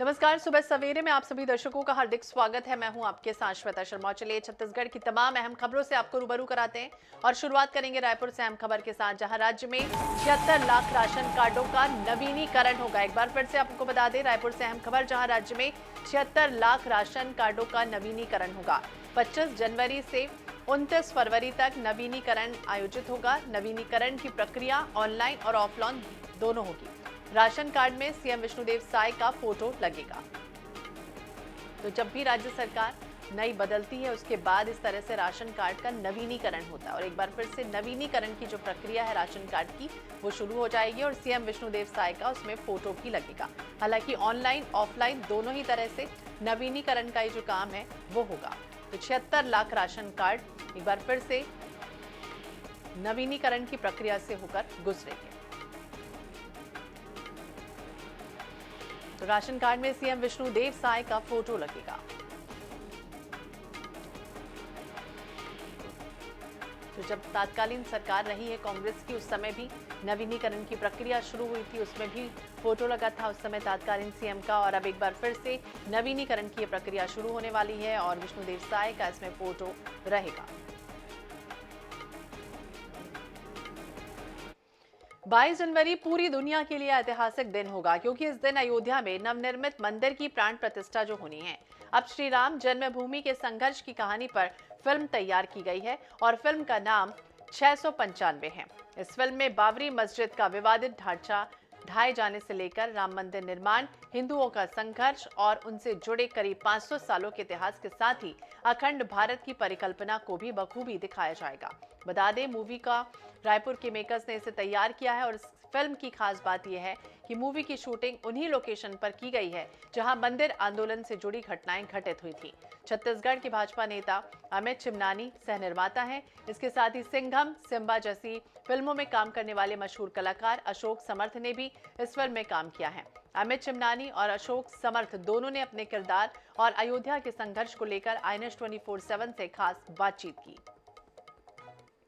नमस्कार। सुबह सवेरे में आप सभी दर्शकों का हार्दिक स्वागत है। मैं हूं आपके साथ श्वेता शर्मा। चलिए छत्तीसगढ़ की तमाम अहम खबरों से आपको रूबरू कराते हैं और शुरुआत करेंगे रायपुर से अहम खबर के साथ, जहां राज्य में 76 लाख राशन कार्डों का नवीनीकरण होगा। एक बार फिर से आपको बता दें, रायपुर से अहम खबर, जहां राज्य में 76 लाख राशन कार्डों का नवीनीकरण होगा। 25 जनवरी से 29 फरवरी तक नवीनीकरण आयोजित होगा। नवीनीकरण की प्रक्रिया ऑनलाइन और ऑफलाइन दोनों होगी। राशन कार्ड में सीएम विष्णुदेव साय का फोटो लगेगा। तो जब भी राज्य सरकार नई बदलती है, उसके बाद इस तरह से राशन कार्ड का नवीनीकरण होता है और एक बार फिर से नवीनीकरण की जो प्रक्रिया है राशन कार्ड की, वो शुरू हो जाएगी और सीएम विष्णुदेव साय का उसमें फोटो भी लगेगा। हालांकि ऑनलाइन ऑफलाइन दोनों ही तरह से नवीनीकरण का ये जो काम है वो होगा। तो 76 लाख राशन कार्ड एक बार फिर से नवीनीकरण की प्रक्रिया से होकर गुजरेंगे। तो राशन कार्ड में सीएम विष्णुदेव साय का फोटो लगेगा। तो जब तत्कालीन सरकार रही है कांग्रेस की, उस समय भी नवीनीकरण की प्रक्रिया शुरू हुई थी, उसमें भी फोटो लगा था उस समय तत्कालीन सीएम का। और अब एक बार फिर से नवीनीकरण की प्रक्रिया शुरू होने वाली है और विष्णुदेव साय का इसमें फोटो रहेगा। 22 जनवरी पूरी दुनिया के लिए ऐतिहासिक दिन होगा, क्योंकि इस दिन अयोध्या में नवनिर्मित मंदिर की प्राण प्रतिष्ठा जो होनी है। अब श्री राम जन्मभूमि के संघर्ष की कहानी पर फिल्म तैयार की गई है और फिल्म का नाम 695 है। इस फिल्म में बाबरी मस्जिद का विवादित ढांचा ढाए जाने से लेकर राम मंदिर निर्माण, हिंदुओं का संघर्ष और उनसे जुड़े करीब 500 सालों के इतिहास के साथ ही अखंड भारत की परिकल्पना को भी बखूबी दिखाया जाएगा। बता दें, मूवी का रायपुर के मेकर्स ने इसे तैयार किया है और इस फिल्म की खास बात यह है कि मूवी की शूटिंग उन्हीं लोकेशन पर की गई है जहां मंदिर आंदोलन से जुड़ी घटनाएं घटित हुई थी। छत्तीसगढ़ के भाजपा नेता अमित चिमनानी सह निर्माता हैं। इसके साथ ही सिंघम, सिम्बा जैसी फिल्मों में काम करने वाले मशहूर कलाकार अशोक समर्थ ने भी इस फिल्म में काम किया है। अमित चिमनानी और अशोक समर्थ दोनों ने अपने किरदार और अयोध्या के संघर्ष को लेकर INS 24/7 से खास बातचीत की।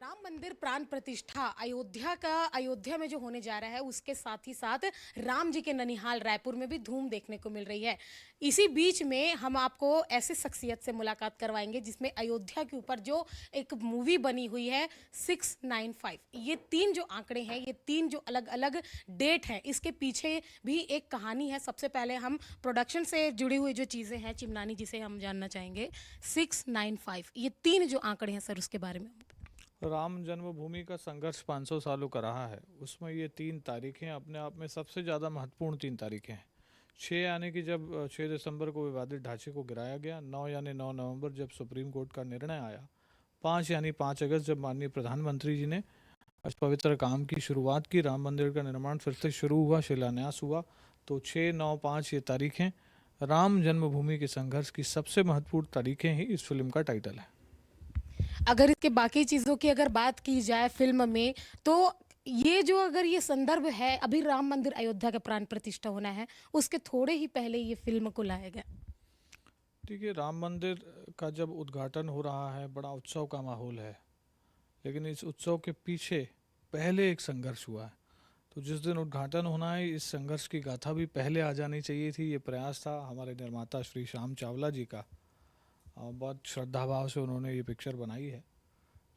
राम मंदिर प्राण प्रतिष्ठा अयोध्या में जो होने जा रहा है, उसके साथ ही साथ राम जी के ननिहाल रायपुर में भी धूम देखने को मिल रही है। इसी बीच में हम आपको ऐसे शख्सियत से मुलाकात करवाएंगे जिसमें अयोध्या के ऊपर जो एक मूवी बनी हुई है 695। ये तीन जो आंकड़े हैं, ये तीन जो अलग अलग डेट हैं, इसके पीछे भी एक कहानी है। सबसे पहले हम प्रोडक्शन से जुड़ी हुई जो चीज़ें हैं, चिमनानी जी से हम जानना चाहेंगे 695 ये तीन जो आंकड़े हैं सर, उसके बारे में। राम जन्मभूमि का संघर्ष 500 सालों का रहा है, उसमें ये 3 तारीखें अपने आप में सबसे ज़्यादा महत्वपूर्ण 3 तारीखें हैं। 6 यानी कि जब 6 दिसंबर को विवादित ढांचे को गिराया गया, 9 यानी 9 नवंबर जब सुप्रीम कोर्ट का निर्णय आया, 5 यानी 5 अगस्त जब माननीय प्रधानमंत्री जी ने इस पवित्र काम की शुरुआत की, राम मंदिर का निर्माण फिर से शुरू हुआ, शिलान्यास हुआ। तो 6, 9, 5 ये तारीखें राम जन्मभूमि के संघर्ष की सबसे महत्वपूर्ण तारीखें ही इस फिल्म का टाइटल है। अगर इसके बाकी चीज़ों की अगर बात की जाए फिल्म में, तो ये जो अगर ये संदर्भ है, अभी राम मंदिर अयोध्या का प्राण प्रतिष्ठा होना है, उसके थोड़े ही पहले ये फिल्म को लाया गया। देखिए, राम मंदिर का जब उद्घाटन हो रहा है, बड़ा उत्सव का माहौल है, लेकिन इस उत्सव के पीछे पहले एक संघर्ष हुआ है। तो जिस दिन उद्घाटन होना है, इस संघर्ष की गाथा भी पहले आ जानी चाहिए थी। ये प्रयास था हमारे निर्माता श्री श्याम चावला जी का, बहुत श्रद्धा भाव से उन्होंने ये पिक्चर बनाई है।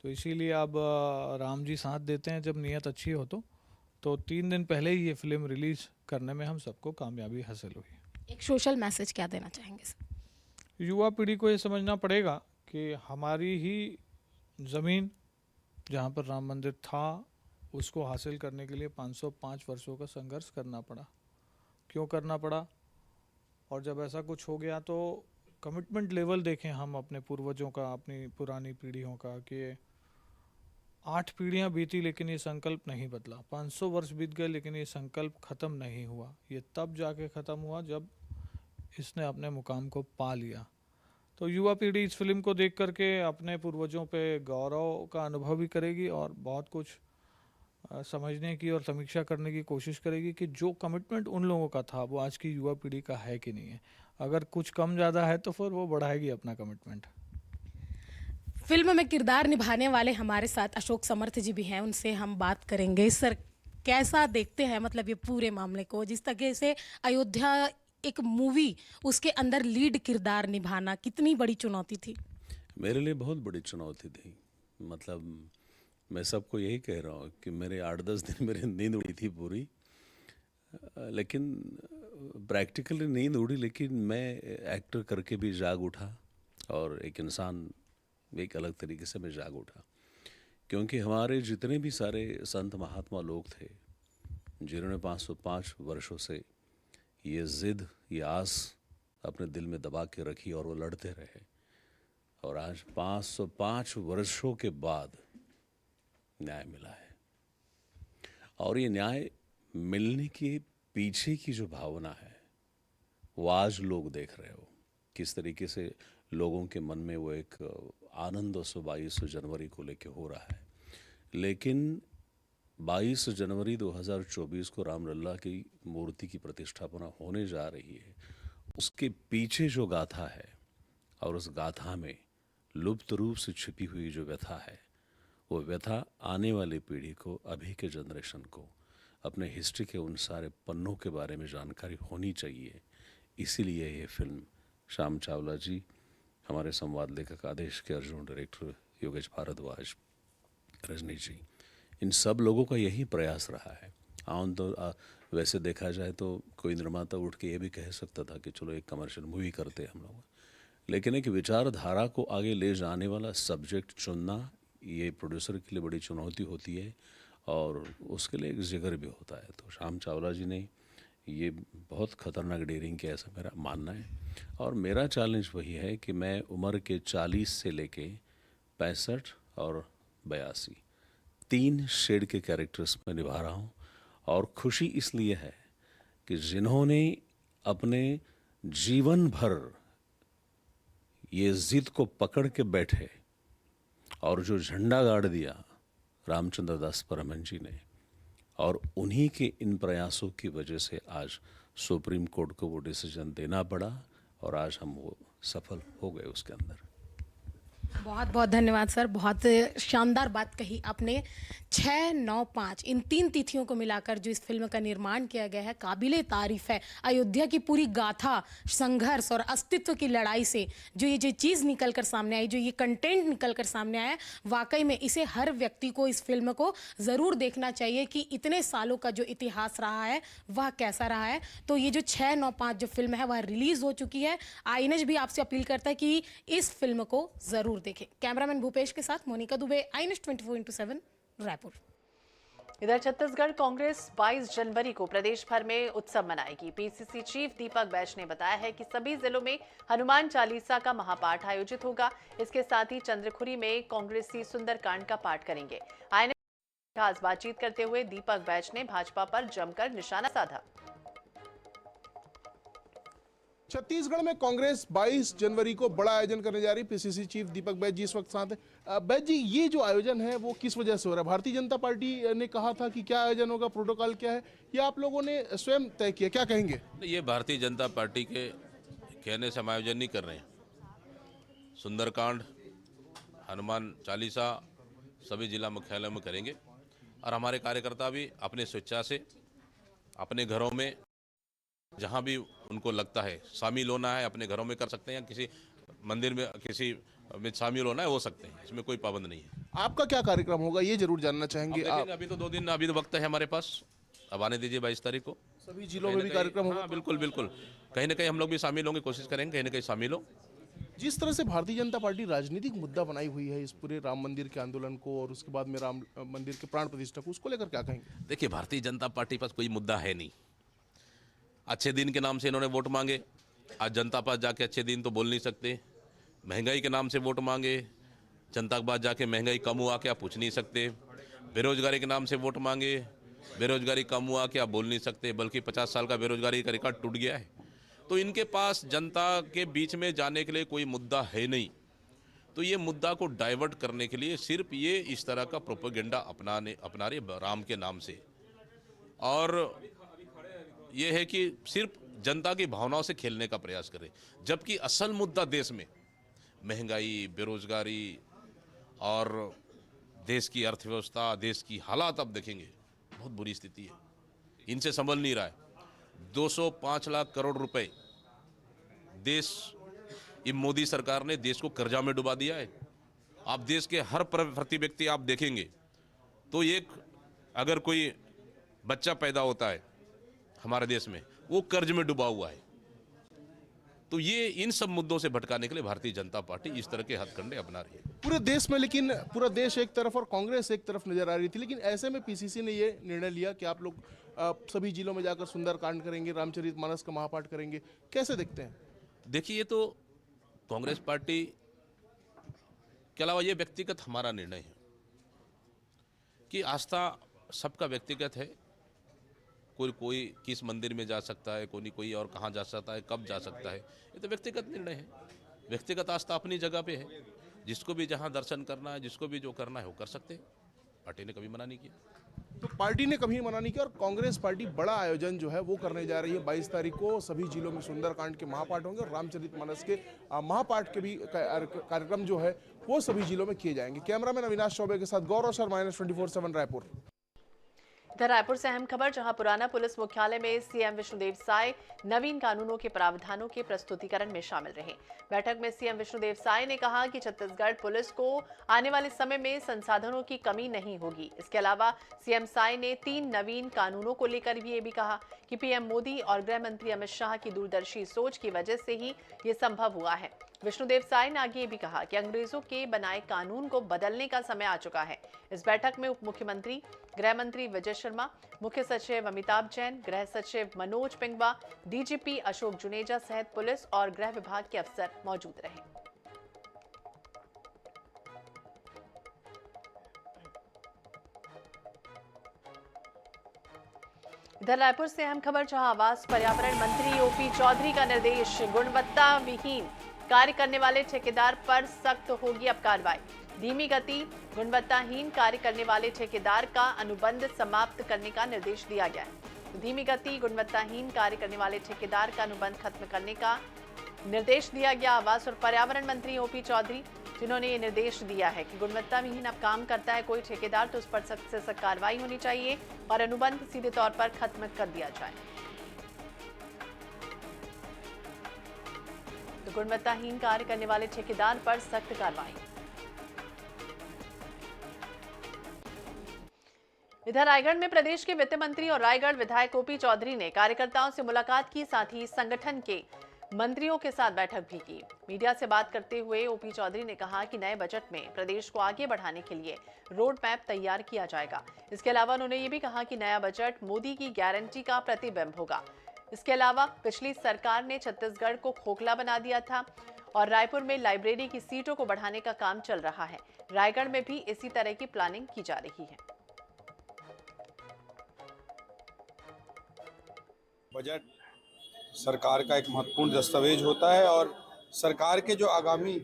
तो इसीलिए अब राम जी साथ देते हैं जब नीयत अच्छी हो। तो 3 दिन पहले ही ये फिल्म रिलीज़ करने में हम सबको कामयाबी हासिल हुई। एक सोशल मैसेज क्या देना चाहेंगे सर? युवा पीढ़ी को ये समझना पड़ेगा कि हमारी ही ज़मीन जहाँ पर राम मंदिर था, उसको हासिल करने के लिए 505 वर्षों का संघर्ष करना पड़ा। क्यों करना पड़ा? और जब ऐसा कुछ हो गया तो कमिटमेंट लेवल देखें हम अपने पूर्वजों का, अपनी पुरानी पीढ़ियों का, कि 8 पीढ़ियाँ बीती लेकिन ये संकल्प नहीं बदला। 500 वर्ष बीत गए लेकिन ये संकल्प ख़त्म नहीं हुआ। ये तब जाके ख़त्म हुआ जब इसने अपने मुकाम को पा लिया। तो युवा पीढ़ी इस फिल्म को देख करके अपने पूर्वजों पे गौरव का अनुभव भी करेगी और बहुत कुछ समझने की और समीक्षा करने की कोशिश करेगी कि जो कमिटमेंट उन लोगों का था वो आज की युवा पीढ़ी का है कि नहीं है। अगर कुछ कम ज़्यादा है तो फिर वो बढ़ाएगी अपना कमिटमेंट। फिल्म में किरदार निभाने वाले हमारे साथ अशोक समर्थ जी भी हैं, उनसे हम बात करेंगे। सर, कैसा देखते हैं मतलब ये पूरे मामले को, जिस तरह से अयोध्या एक मूवी उसके अंदर लीड किरदार निभाना कितनी बड़ी चुनौती थी? मेरे लिए बहुत बड़ी चुनौती थी। मतलब मैं सबको यही कह रहा हूँ कि मेरे 8-10 दिन मेरी नींद उड़ी थी पूरी। लेकिन प्रैक्टिकली नींद उड़ी, लेकिन मैं एक्टर करके भी जाग उठा और एक इंसान एक अलग तरीके से मैं जाग उठा। क्योंकि हमारे जितने भी सारे संत महात्मा लोग थे जिन्होंने 505 वर्षों से ये ज़िद, ये आस अपने दिल में दबा के रखी और वो लड़ते रहे, और आज 505 वर्षों के बाद न्याय मिला है। और ये न्याय मिलने के पीछे की जो भावना है वो आज लोग देख रहे हो, किस तरीके से लोगों के मन में वो एक आनंद 22 जनवरी को लेके हो रहा है। लेकिन 22 जनवरी 2024 को रामलला की मूर्ति की प्रतिष्ठापना होने जा रही है, उसके पीछे जो गाथा है और उस गाथा में लुप्त रूप से छिपी हुई जो व्यथा है, वो व्यथा आने वाली पीढ़ी को, अभी के जनरेशन को अपने हिस्ट्री के उन सारे पन्नों के बारे में जानकारी होनी चाहिए। इसीलिए ये फिल्म श्याम चावला जी, हमारे संवाद लेखक आदेश के अर्जुन, डायरेक्टर योगेश भारद्वाज, रजनी जी, इन सब लोगों का यही प्रयास रहा है। वैसे देखा जाए तो कोई निर्माता उठ के ये भी कह सकता था कि चलो एक कमर्शियल मूवी करते हैं हम लोग, लेकिन एक विचारधारा को आगे ले जाने वाला सब्जेक्ट चुनना ये प्रोड्यूसर के लिए बड़ी चुनौती होती है और उसके लिए एक जिगर भी होता है। तो श्याम चावला जी ने ये बहुत ख़तरनाक डेयरिंग किया, ऐसा मेरा मानना है। और मेरा चैलेंज वही है कि मैं उम्र के 40 से लेके 65 और 82 3 शेड के कैरेक्टर्स में निभा रहा हूँ। और खुशी इसलिए है कि जिन्होंने अपने जीवन भर ये जिद को पकड़ के बैठे और जो झंडा गाड़ दिया रामचंद्र दास परमहंस जी ने, और उन्हीं के इन प्रयासों की वजह से आज सुप्रीम कोर्ट को वो डिसीजन देना पड़ा और आज हम वो सफल हो गए उसके अंदर। बहुत बहुत धन्यवाद सर, बहुत शानदार बात कही आपने। 6, 9, 5 इन 3 तिथियों को मिलाकर जो इस फिल्म का निर्माण किया गया है काबिले तारीफ है। अयोध्या की पूरी गाथा, संघर्ष और अस्तित्व की लड़ाई से जो ये चीज़ निकल कर सामने आई, जो ये कंटेंट निकल कर सामने आया, वाकई में इसे हर व्यक्ति को, इस फिल्म को ज़रूर देखना चाहिए कि इतने सालों का जो इतिहास रहा है वह कैसा रहा है। तो ये जो 6, 9, 5 जो फिल्म है वह रिलीज़ हो चुकी है। आईएनएच भी आपसे अपील करता है कि इस फिल्म को ज़रूर देखें। कैमरामैन भूपेश के साथ मोनिका दुबे, आईएनएच 24/7 रायपुर। इधर छत्तीसगढ़ कांग्रेस 22 जनवरी को प्रदेश भर में उत्सव मनाएगी। पीसीसी चीफ दीपक बैज ने बताया है कि सभी जिलों में हनुमान चालीसा का महापाठ आयोजित होगा। इसके साथ ही चंद्रखुरी में कांग्रेसी सुंदरकांड का पाठ करेंगे। आईएनएच खास बातचीत करते हुए दीपक बैज ने भाजपा पर जमकर निशाना साधा। छत्तीसगढ़ में कांग्रेस 22 जनवरी को बड़ा आयोजन करने जा रही। पीसीसी चीफ दीपक बैज जी इस वक्त साथ हैं। बैज जी, ये जो आयोजन है वो किस वजह से हो रहा है? भारतीय जनता पार्टी ने कहा था कि क्या आयोजन होगा, प्रोटोकॉल क्या है, या आप लोगों ने स्वयं तय किया? क्या कहेंगे? ये भारतीय जनता पार्टी के कहने से हम आयोजन नहीं कर रहे हैं। सुंदरकांड, हनुमान चालीसा सभी जिला मुख्यालयों में करेंगे और हमारे कार्यकर्ता भी अपने स्वेच्छा से अपने घरों में जहां भी उनको लगता है शामिल होना है अपने घरों में कर सकते हैं, या किसी मंदिर में किसी में शामिल होना है हो सकते हैं, इसमें कोई पाबंद नहीं है। आपका क्या कार्यक्रम होगा ये जरूर जानना चाहेंगे। आप अभी तो 2 दिन अभी तो वक्त है हमारे पास, अब आने दीजिए 22 तारीख को। सभी जिलों में भी कार्यक्रम होगा? हाँ, बिल्कुल बिल्कुल, कहीं ना कहीं हम लोग भी शामिल होंगे, कोशिश करेंगे कहीं ना कहीं शामिल हो। जिस तरह से भारतीय जनता पार्टी राजनीतिक मुद्दा बनाई हुई है इस पूरे राम मंदिर के आंदोलन को और उसके बाद में राम मंदिर के प्राण प्रतिष्ठा को, उसको लेकर क्या कहेंगे? देखिए, भारतीय जनता पार्टी पास कोई मुद्दा है नहीं। अच्छे दिन के नाम से इन्होंने वोट मांगे, आज जनता पास जाके अच्छे दिन तो बोल नहीं सकते। महंगाई के नाम से वोट मांगे, जनता के पास जाके महंगाई कम हुआ क्या पूछ नहीं सकते। बेरोजगारी के नाम से वोट मांगे, बेरोजगारी कम हुआ क्या बोल नहीं सकते, बल्कि 50 साल का बेरोजगारी का रिकॉर्ड टूट गया है। तो इनके पास जनता के बीच में जाने के लिए कोई मुद्दा है नहीं। तो ये मुद्दा को डाइवर्ट करने के लिए सिर्फ ये इस तरह का प्रोपेगेंडा अपना रहे राम के नाम से, और ये है कि सिर्फ जनता की भावनाओं से खेलने का प्रयास करे, जबकि असल मुद्दा देश में महंगाई, बेरोजगारी और देश की अर्थव्यवस्था, देश की हालात अब देखेंगे बहुत बुरी स्थिति है, इनसे संभल नहीं रहा है। 205 लाख करोड़ रुपए देश, ये मोदी सरकार ने देश को कर्जा में डुबा दिया है। आप देश के हर प्रति व्यक्ति आप देखेंगे तो एक अगर कोई बच्चा पैदा होता है हमारे देश में, वो कर्ज में डूबा हुआ है। तो ये इन सब मुद्दों से भटकाने के लिए भारतीय जनता पार्टी इस तरह के हथकंडे अपना रही है पूरे देश में। लेकिन पूरा देश एक तरफ और कांग्रेस एक तरफ नजर आ रही थी, लेकिन ऐसे में पीसीसी ने ये निर्णय लिया कि आप लोग सभी जिलों में जाकर सुंदरकांड करेंगे, रामचरितमानस का महापाठ करेंगे। कैसे देखते हैं? देखिए, ये तो कांग्रेस पार्टी के अलावा ये व्यक्तिगत हमारा निर्णय है कि आस्था सबका व्यक्तिगत है। कोई किस मंदिर में जा सकता है, कोई और कहाँ जा सकता है, कब जा सकता है, ये तो व्यक्तिगत निर्णय है। व्यक्तिगत आस्था अपनी जगह पे है। जिसको भी जहाँ दर्शन करना है, जिसको भी जो करना है वो कर सकते हैं। पार्टी ने कभी मना नहीं किया। तो पार्टी ने कभी मना नहीं किया और कांग्रेस पार्टी बड़ा आयोजन जो है वो करने जा रही है। 22 तारीख को सभी जिलों में सुंदरकांड के महापाठ होंगे और रामचरितमानस के महापाठ के भी कार्यक्रम जो है वो सभी जिलों में किए जाएंगे। कैमरामैन अविनाश चौबे के साथ गौरव शर्मा, -24/7 रायपुर। इधर रायपुर से अहम खबर, जहां पुराना पुलिस मुख्यालय में सीएम विष्णुदेव साय नवीन कानूनों के प्रावधानों के प्रस्तुतिकरण में शामिल रहे। बैठक में सीएम विष्णुदेव साय ने कहा कि छत्तीसगढ़ पुलिस को आने वाले समय में संसाधनों की कमी नहीं होगी। इसके अलावा सीएम साय ने 3 नवीन कानूनों को लेकर भी ये भी कहा कि पीएम मोदी और गृह मंत्री अमित शाह की दूरदर्शी सोच की वजह से ही ये संभव हुआ है। विष्णुदेव साय ने आगे भी कहा कि अंग्रेजों के बनाए कानून को बदलने का समय आ चुका है। इस बैठक में उप मुख्यमंत्री, गृह मंत्री विजय शर्मा, मुख्य सचिव अमिताभ जैन, गृह सचिव मनोज पिंगवा, डीजीपी अशोक जुनेजा सहित पुलिस और गृह विभाग के अफसर मौजूद रहे। इधर रायपुर से अहम खबर, जहां आवास पर्यावरण मंत्री ओपी चौधरी का निर्देश, गुणवत्ता विहीन कार्य करने वाले ठेकेदार पर सख्त होगी अब कार्रवाई। धीमी गति, गुणवत्ताहीन कार्य करने वाले ठेकेदार का अनुबंध समाप्त करने का निर्देश दिया गया है। धीमी गति, गुणवत्ताहीन कार्य करने वाले ठेकेदार का अनुबंध खत्म करने का निर्देश दिया गया। आवास और पर्यावरण मंत्री ओपी चौधरी, जिन्होंने ये निर्देश दिया है कि गुणवत्ता विहीन अब काम करता है कोई ठेकेदार तो उस पर सख्त से सख्त कार्रवाई होनी चाहिए और अनुबंध सीधे तौर पर खत्म कर दिया जाए। तो गुणवत्ताहीन कार्य करने वाले ठेकेदार पर सख्त कार्रवाई। इधर रायगढ़ में प्रदेश के वित्त मंत्री और रायगढ़ विधायक ओपी चौधरी ने कार्यकर्ताओं से मुलाकात की, साथ ही संगठन के मंत्रियों के साथ बैठक भी की। मीडिया से बात करते हुए ओपी चौधरी ने कहा कि नए बजट में प्रदेश को आगे बढ़ाने के लिए रोड मैप तैयार किया जाएगा। इसके अलावा उन्होंने ये भी कहा कि नया बजट मोदी की गारंटी का प्रतिबिंब होगा। इसके अलावा पिछली सरकार ने छत्तीसगढ़ को खोखला बना दिया था और रायपुर में लाइब्रेरी की सीटों को बढ़ाने का काम चल रहा है। रायगढ़ में भी इसी तरह की प्लानिंग की जा रही है। बजट सरकार का एक महत्वपूर्ण दस्तावेज होता है और सरकार के जो आगामी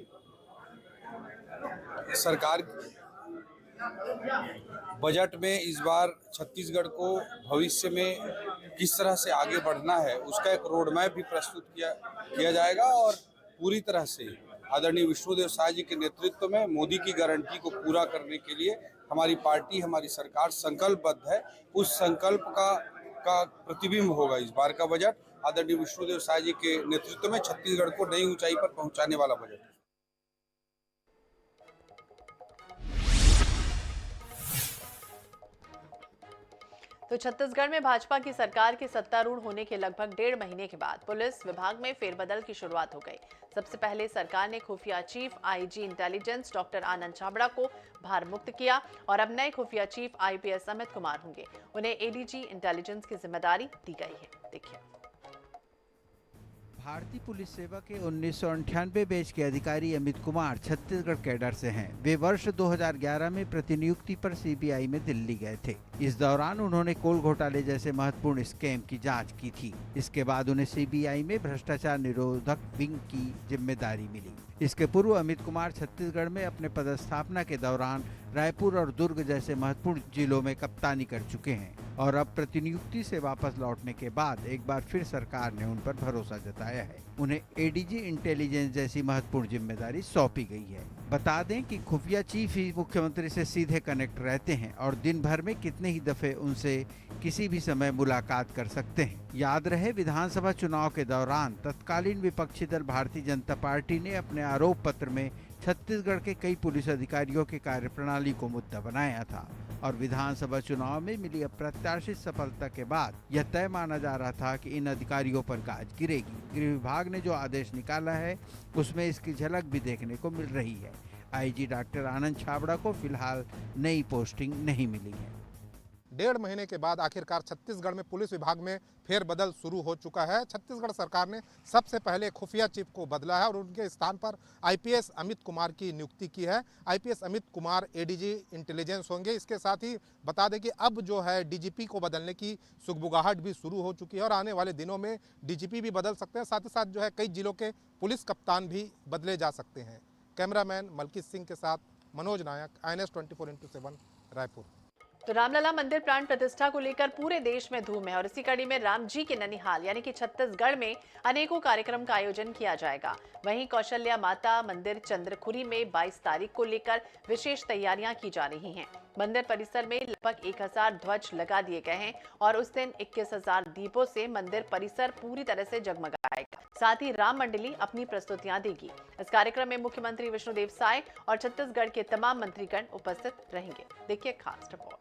सरकार बजट में इस बार छत्तीसगढ़ को भविष्य में किस तरह से आगे बढ़ना है उसका एक रोड मैप भी प्रस्तुत किया जाएगा और पूरी तरह से आदरणीय विष्णुदेव साय जी के नेतृत्व में मोदी की गारंटी को पूरा करने के लिए हमारी पार्टी, हमारी सरकार संकल्पबद्ध है। उस संकल्प का प्रतिबिंब होगा इस बार का बजट। आदरणीय विष्णुदेव साय जी के नेतृत्व में छत्तीसगढ़ को नई ऊंचाई पर पहुंचाने वाला बजट है। तो छत्तीसगढ़ में भाजपा की सरकार के सत्तारूढ़ होने के लगभग 1.5 महीने के बाद पुलिस विभाग में फेरबदल की शुरुआत हो गई। सबसे पहले सरकार ने खुफिया chief IG intelligence doctor Anand Chhabra को भार मुक्त किया और अब नए खुफिया चीफ आईपीएस अमित कुमार होंगे। उन्हें एडीजी इंटेलिजेंस की जिम्मेदारी दी गई है। देखिए, भारतीय पुलिस सेवा के 1998 बैच के अधिकारी अमित कुमार छत्तीसगढ़ कैडर से हैं। वे वर्ष 2011 में प्रतिनियुक्ति पर सीबीआई में दिल्ली गए थे। इस दौरान उन्होंने कोल घोटाले जैसे महत्वपूर्ण स्कैम की जांच की थी। इसके बाद उन्हें सीबीआई में भ्रष्टाचार निरोधक विंग की जिम्मेदारी मिली। इसके पूर्व अमित कुमार छत्तीसगढ़ में अपने पदस्थापना के दौरान रायपुर और दुर्ग जैसे महत्वपूर्ण जिलों में कप्तानी कर चुके हैं। और अब प्रतिनियुक्ति से वापस लौटने के बाद एक बार फिर सरकार ने उन पर भरोसा जताया है। उन्हें एडीजी इंटेलिजेंस जैसी महत्वपूर्ण जिम्मेदारी सौंपी गई है। बता दें कि खुफिया चीफ ही मुख्यमंत्री से सीधे कनेक्ट रहते हैं और दिन भर में कितने ही दफे उनसे किसी भी समय मुलाकात कर सकते हैं। याद रहे, विधानसभा चुनाव के दौरान तत्कालीन विपक्षी दल भारतीय जनता पार्टी ने अपने आरोप पत्र में छत्तीसगढ़ के कई पुलिस अधिकारियों की कार्यप्रणाली को मुद्दा बनाया था और विधानसभा चुनाव में मिली अप्रत्याशित सफलता के बाद यह तय माना जा रहा था कि इन अधिकारियों पर गाज गिरेगी। गृह विभाग ने जो आदेश निकाला है उसमें इसकी झलक भी देखने को मिल रही है। आईजी डॉक्टर आनंद छाबड़ा को फिलहाल नई पोस्टिंग नहीं मिली है। 1.5 महीने के बाद आखिरकार छत्तीसगढ़ में पुलिस विभाग में फेरबदल शुरू हो चुका है। छत्तीसगढ़ सरकार ने सबसे पहले खुफिया चीफ को बदला है और उनके स्थान पर आईपीएस अमित कुमार की नियुक्ति की है। IPS Amit Kumar ADG intelligence होंगे। इसके साथ ही बता दें कि अब जो है डीजीपी को बदलने की सुगबुगाहट भी शुरू हो चुकी है और आने वाले दिनों में डीजीपी भी बदल सकते हैं। साथ ही साथ जो है कई जिलों के पुलिस कप्तान भी बदले जा सकते हैं। कैमरामैन मलकीत सिंह के साथ मनोज नायक, INS 24x7 रायपुर। तो रामलला मंदिर प्राण प्रतिष्ठा को लेकर पूरे देश में धूम है और इसी कड़ी में राम जी के ननिहाल यानी कि छत्तीसगढ़ में अनेकों कार्यक्रम का आयोजन किया जाएगा। वहीं कौशल्या माता मंदिर चंद्रखुरी में 22 तारीख को लेकर विशेष तैयारियां की जा रही हैं। मंदिर परिसर में लगभग 1000 ध्वज लगा दिए गए हैं और उस दिन 21,000 दीपों से मंदिर परिसर पूरी तरह से जगमगाएगा। साथ ही राम मंडली अपनी प्रस्तुतियां देगी। इस कार्यक्रम में मुख्यमंत्री विष्णुदेव साय और छत्तीसगढ़ के तमाम मंत्रीगण उपस्थित रहेंगे। देखिए खास रिपोर्ट।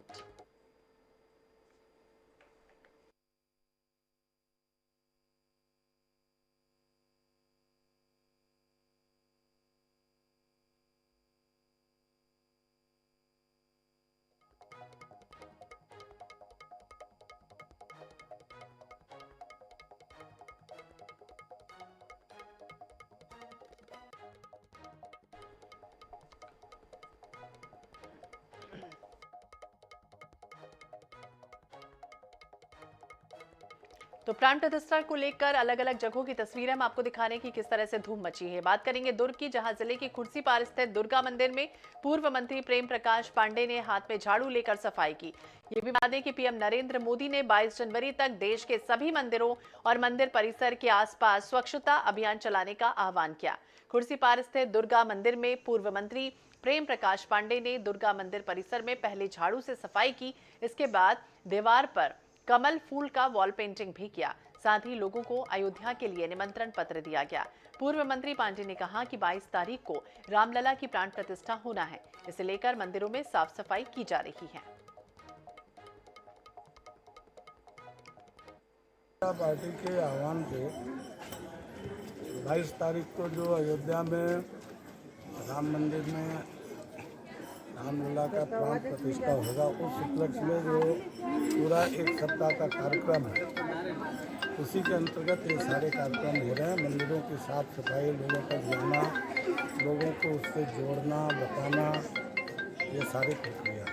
तो प्राण प्रतिष्ठा को लेकर अलग अलग जगहों की तस्वीरें हम आपको दिखाने की किस तरह से धूम मची है। बात करेंगे दुर्ग की, जहां जिले की खुर्सीपार स्थित दुर्गा मंदिर में पूर्व मंत्री प्रेम प्रकाश पांडे ने हाथ में झाड़ू लेकर सफाई की। ये भी बता दें कि पीएम नरेंद्र मोदी ने 22 जनवरी तक देश के सभी मंदिरों और मंदिर परिसर के आसपास स्वच्छता अभियान चलाने का आह्वान किया। खुर्सीपार स्थित दुर्गा मंदिर में पूर्व मंत्री प्रेम प्रकाश पांडे ने दुर्गा मंदिर परिसर में पहले झाड़ू से सफाई की। इसके बाद दीवार पर कमल फूल का वॉल पेंटिंग भी किया। साथ ही लोगों को अयोध्या के लिए निमंत्रण पत्र दिया गया। पूर्व मंत्री पांडे ने कहा कि 22 तारीख को रामलला की प्राण प्रतिष्ठा होना है, इसे लेकर मंदिरों में साफ सफाई की जा रही है। पार्टी के आह्वान पे 22 तारीख को जो अयोध्या में राम मंदिर में रामलला का प्राण प्रतिष्ठा होगा, उस उपलक्ष्य में जो पूरा एक सप्ताह का कार्यक्रम है, उसी के अंतर्गत ये सारे कार्यक्रम हो रहे हैं। मंदिरों की साफ सफाई, लोगों का जाना, लोगों को उससे जोड़ना, बताना, ये सारी प्रक्रिया